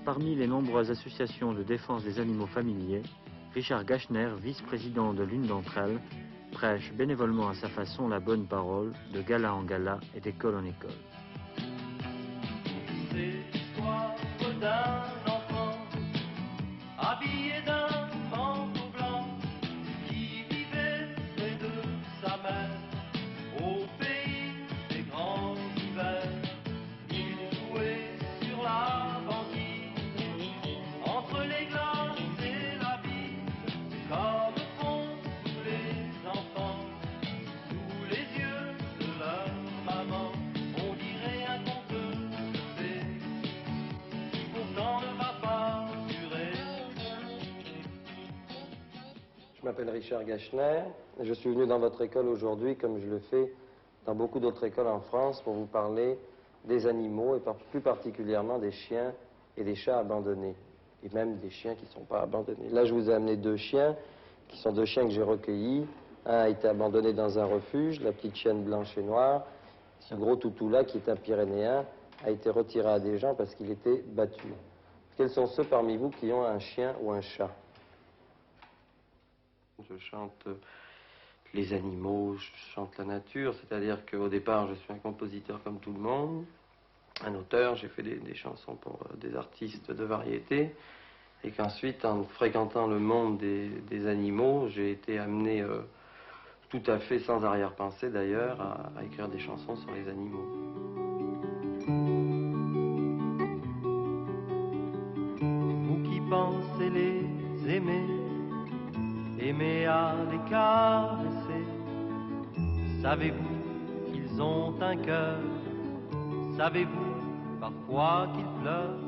Parmi les nombreuses associations de défense des animaux familiers, Richard Gachner, vice-président de l'une d'entre elles, prêche bénévolement à sa façon la bonne parole, de gala en gala et d'école en école. C'est l'histoire d'un enfant habillé d'un manteau blanc qui vivait près de sa mère au pays des grands hivers. Il jouait sur la banquise entre les glaces et la bise comme font tous les enfants sous les yeux de leur maman. On dirait un conte de fées qui pourtant ne va pas durer. Je m'appelle Richard Gachner et je suis venu dans votre école aujourd'hui, comme je le fais dans beaucoup d'autres écoles en France, pour vous parler des animaux et plus particulièrement des chiens et des chats abandonnés, et même des chiens qui ne sont pas abandonnés. Là, je vous ai amené deux chiens, qui sont deux chiens que j'ai recueillis. Un a été abandonné dans un refuge, la petite chienne blanche et noire. Ce gros toutou-là, qui est un Pyrénéen, a été retiré à des gens parce qu'il était battu. Quels sont ceux parmi vous qui ont un chien ou un chat? Je chante les animaux, je chante la nature, c'est-à-dire qu'au départ, je suis un compositeur comme tout le monde, un auteur, j'ai fait des chansons pour des artistes de variété, et qu'ensuite, en fréquentant le monde des animaux, j'ai été amené, tout à fait sans arrière-pensée d'ailleurs, à écrire des chansons sur les animaux. Vous qui pensez les aimer, aimez à les caresser. Savez-vous qu'ils ont un cœur? Savez-vous parfois qu'ils pleurent?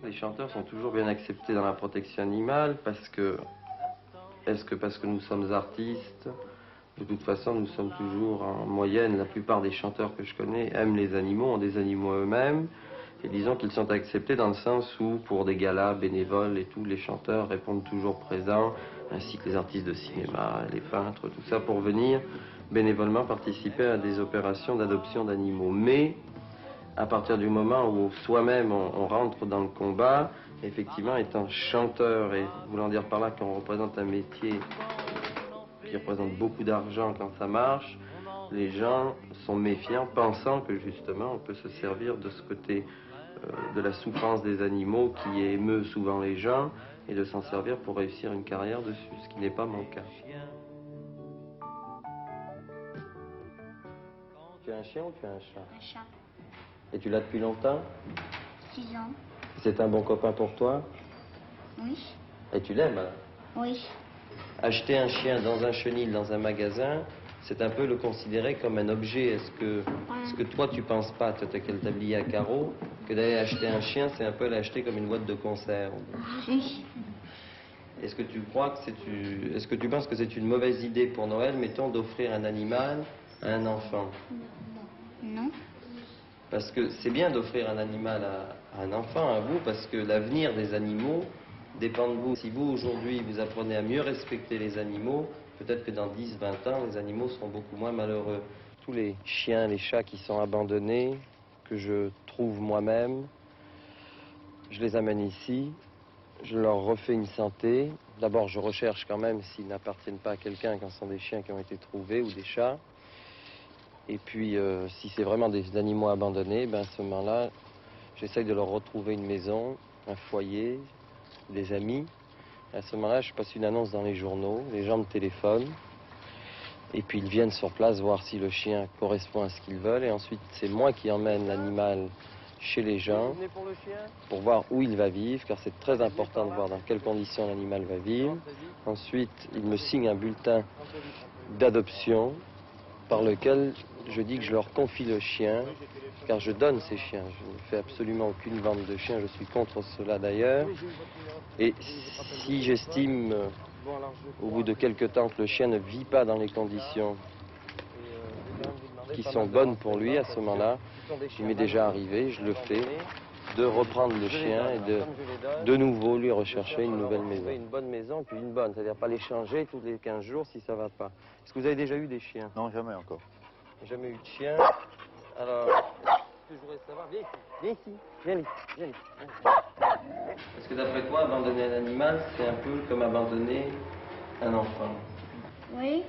Les chanteurs sont toujours bien acceptés dans la protection animale parce que... Est-ce que parce que nous sommes artistes? De toute façon, nous sommes toujours en moyenne, la plupart des chanteurs que je connais aiment les animaux, ont des animaux eux-mêmes. Et disons qu'ils sont acceptés dans le sens où, pour des galas bénévoles et tout, les chanteurs répondent toujours présents, ainsi que les artistes de cinéma, les peintres, tout ça, pour venir bénévolement participer à des opérations d'adoption d'animaux. Mais, à partir du moment où soi-même on rentre dans le combat, effectivement, étant chanteur, et voulant dire par là qu'on représente un métier qui représente beaucoup d'argent quand ça marche, les gens sont méfiants, pensant que justement on peut se servir de ce côté de la souffrance des animaux qui émeut souvent les gens et de s'en servir pour réussir une carrière dessus, ce qui n'est pas mon cas. Tu as un chien ou tu as un chat? Un chat. Et tu l'as depuis longtemps? 6 ans. C'est un bon copain pour toi? Oui. Et tu l'aimes, hein? Oui. Acheter un chien dans un chenil, dans un magasin, c'est un peu le considérer comme un objet. Est-ce que toi, tu penses pas, toi, quel tablier à carreaux, que d'aller acheter un chien, c'est un peu l'acheter comme une boîte de conserve? Oui. Est-ce que tu crois que est-ce que tu penses que c'est une mauvaise idée pour Noël, mettons, d'offrir un animal à un enfant? Non. Parce que c'est bien d'offrir un animal à un enfant, à vous, parce que l'avenir des animaux dépend de vous. Si vous, aujourd'hui, vous apprenez à mieux respecter les animaux, peut-être que dans 10, 20 ans, les animaux seront beaucoup moins malheureux. Tous les chiens, les chats qui sont abandonnés, que je trouve moi-même, je les amène ici, je leur refais une santé. D'abord, je recherche quand même s'ils n'appartiennent pas à quelqu'un quand ce sont des chiens qui ont été trouvés ou des chats. Et puis, si c'est vraiment des animaux abandonnés, ben, à ce moment-là, j'essaye de leur retrouver une maison, un foyer, des amis. À ce moment-là, je passe une annonce dans les journaux, les gens me téléphonent. Et puis, ils viennent sur place voir si le chien correspond à ce qu'ils veulent. Et ensuite, c'est moi qui emmène l'animal chez les gens pour voir où il va vivre, car c'est très important de voir dans quelles conditions l'animal va vivre. Ensuite, ils me signent un bulletin d'adoption par lequel je dis que je leur confie le chien, car je donne ces chiens. Je ne fais absolument aucune vente de chiens, je suis contre cela d'ailleurs. Et si j'estime, au bout de quelque temps, que le chien ne vit pas dans les conditions qui sont bonnes pour lui, à ce moment-là, il m'est déjà arrivé, je le fais, de reprendre le chien et de nouveau lui rechercher une nouvelle maison. Une bonne maison, puis une bonne, c'est-à-dire pas les changer tous les 15 jours si ça ne va pas. Est-ce que vous avez déjà eu des chiens? Non, jamais encore. Jamais eu de chien. Alors, ce que je voudrais savoir, viens ici, viens ici, viens ici. Parce que d'après toi, abandonner un animal, c'est un peu comme abandonner un enfant. Oui.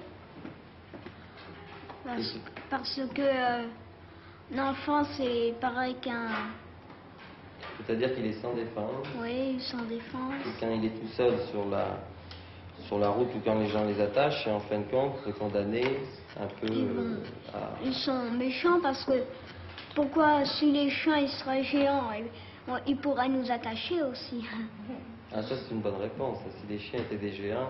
Parce que l'enfant, c'est pareil qu'un... C'est-à-dire qu'il est sans défense. Oui, sans défense. Et quand il est tout seul sur la route ou quand les gens les attachent, et en fin de compte, se condamner un peu Ils sont méchants parce que pourquoi si les chiens ils seraient géants, ils pourraient nous attacher aussi. Ah, ça c'est une bonne réponse. Si les chiens étaient des géants,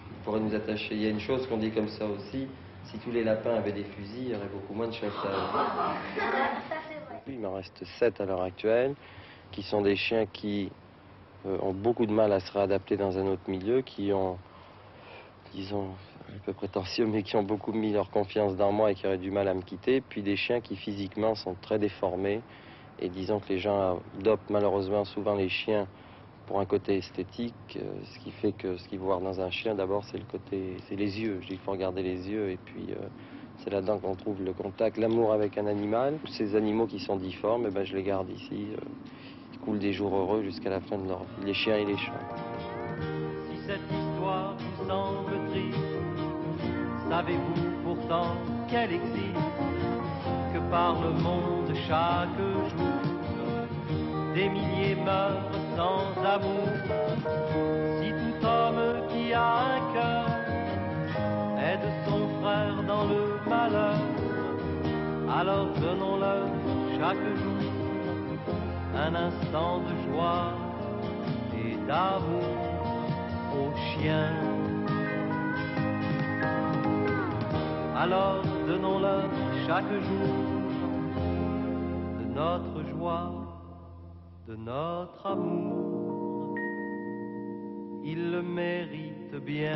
ils pourraient nous attacher. Il y a une chose qu'on dit comme ça aussi, si tous les lapins avaient des fusils, il y aurait beaucoup moins de chassage. Il m'en reste 7 à l'heure actuelle, qui sont des chiens qui ont beaucoup de mal à se réadapter dans un autre milieu, qui ont, disons, un peu prétentieux, mais qui ont beaucoup mis leur confiance dans moi et qui auraient du mal à me quitter, puis des chiens qui physiquement sont très déformés, et disons que les gens adoptent malheureusement souvent les chiens pour un côté esthétique, ce qui fait que ce qu'il faut voir dans un chien, d'abord, c'est le côté, c'est les yeux. Je dis qu'il faut regarder les yeux, et puis c'est là-dedans qu'on trouve le contact, l'amour avec un animal. Ces animaux qui sont difformes, eh ben, je les garde ici. Ils coulent des jours heureux jusqu'à la fin de leur vie, les chiens et les chats. Si cette histoire vous semble triste, savez-vous pourtant qu'elle existe, que par le monde chaque jour, des milliers meurent sans amour. Si tout homme qui a un cœur aide son frère dans le malheur, alors donnons-leur chaque jour un instant de joie et d'amour aux chiens. Alors donnons-leur chaque jour de notre joie, de notre amour. Ils le méritent bien.